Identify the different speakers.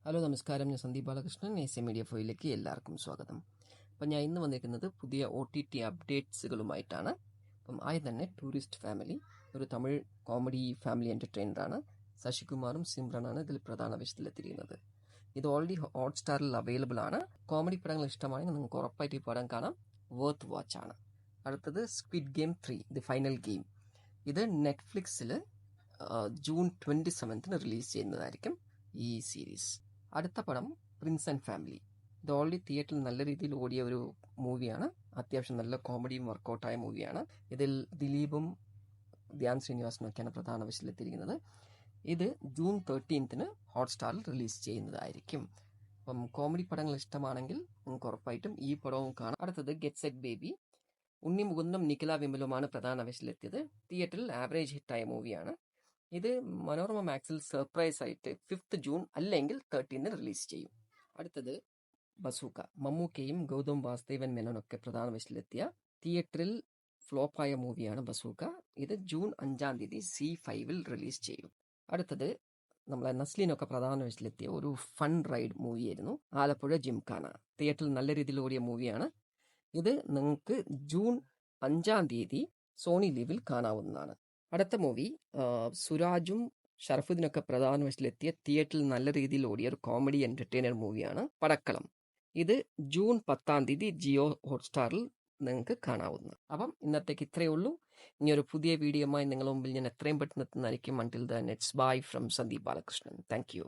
Speaker 1: Hello നമസ്കാരം, ഞാൻ Sandeep Balakrishnan. S media ഫോയിലേക്ക് എല്ലാവർക്കും സ്വാഗതം. അപ്പം ഞാൻ ഇന്ന് വന്നിരിക്കുന്നത് പുതിയ OTT അപ്ഡേറ്റ്സുകളുമായിട്ടാണ്. അപ്പം ആദ്യം തന്നെ ടൂറിസ്റ്റ് ഫാമിലി, ഒരു തമിഴ് കോമഡി ഫാമിലി എൻ്റർടൈനറാണ്. ശശികുമാറും സിമ്രനാണ് ഇതിൽ പ്രധാന വേഷത്തിലെത്തിയിരിക്കുന്നത്. ഇത് ഓൾറെഡി ഹോട്ട്സ്റ്റാറിൽ അവൈലബിൾ ആണ്. കോമഡി പടങ്ങൾ ഇഷ്ടമാണെങ്കിൽ നിങ്ങൾക്ക് ഉറപ്പായിട്ട് ഈ പടം കാണാം. വർത്ത് വാച്ച് ആണ്. അടുത്തത് squid game 3 the final game. ഇത് നെറ്റ്ഫ്ലിക്സിൽ ജൂൺ 27 റിലീസ് ചെയ്യുന്നതായിരിക്കും ഈ സീരീസ്. അടുത്ത പടം പ്രിൻസ് ആൻഡ് ഫാമിലി. ഇത് ഓൾറെഡി തിയേറ്ററിൽ നല്ല രീതിയിൽ ഓടിയ ഒരു മൂവിയാണ്. അത്യാവശ്യം നല്ല കോമഡിയും വർക്കൗട്ടായ മൂവിയാണ്. ഇതിൽ ദിലീപും ധ്യാൻ ശ്രീനിവാസനും ഒക്കെയാണ് പ്രധാന വേഷത്തിലെത്തിയിരിക്കുന്നത്. ഇത് ജൂൺ 13 ഹോട്ട്സ്റ്റാറിൽ റിലീസ് ചെയ്യുന്നതായിരിക്കും. അപ്പം കോമഡി പടങ്ങൾ ഇഷ്ടമാണെങ്കിൽ നിങ്ങൾക്ക് ഉറപ്പായിട്ടും ഈ പടവും കാണാം. അടുത്തത് ഗെറ്റ് സെറ്റ് ബേബി. ഉണ്ണി മുകുന്ദും നിഖില വിമലുമാണ് പ്രധാന വേഷത്തിലെത്തിയത്. തിയേറ്ററിൽ ആവറേജ് ഹിറ്റായ മൂവിയാണ്. ഇത് മനോരമ മാക്സിൽ സർപ്രൈസ് ആയിട്ട് 5 ജൂൺ അല്ലെങ്കിൽ 13 റിലീസ് ചെയ്യും. അടുത്തത് ബസൂക്ക. മമ്മൂക്കയും ഗൗതം വാസുദേവൻ മേനോനൊക്കെ പ്രധാന വേഷത്തിലെത്തിയ തിയേറ്ററിൽ ഫ്ലോപ്പായ മൂവിയാണ് ബസൂക്ക. ഇത് ജൂൺ 5 C5 റിലീസ് ചെയ്യും. അടുത്തത് നമ്മളെ നസ്ലിനൊക്കെ പ്രധാന വേഷത്തിലെത്തിയ ഒരു ഫൺ റൈഡ് മൂവിയായിരുന്നു ആലപ്പുഴ ജിംഖാന. തിയേറ്ററിൽ നല്ല രീതിയിൽ ഓടിയ മൂവിയാണ്. ഇത് നിങ്ങൾക്ക് ജൂൺ 5 സോണി ലീവിൽ കാണാവുന്നതാണ്. അടുത്ത മൂവി സുരാജും ഷറഫുദ്ദീനൊക്കെ പ്രധാന വേഷത്തിലെത്തിയ തിയേറ്ററിൽ നല്ല രീതിയിൽ ഓടിയ ഒരു കോമഡി എൻ്റർടൈനർ മൂവിയാണ് പടക്കളം. ഇത് ജൂൺ 10 ജിയോ ഹോട്ട്സ്റ്റാറിൽ നിങ്ങൾക്ക് കാണാവുന്ന. അപ്പം ഇന്നത്തേക്ക് ഇത്രയേ ഉള്ളൂ. ഇനി ഒരു പുതിയ വീഡിയോയുമായി നിങ്ങളുടെ മുമ്പിൽ ഞാൻ എത്രയും പെട്ടെന്ന് എത്തുന്നതായിരിക്കും. Until then it's bye from Sandeep Balakrishnan. Thank U.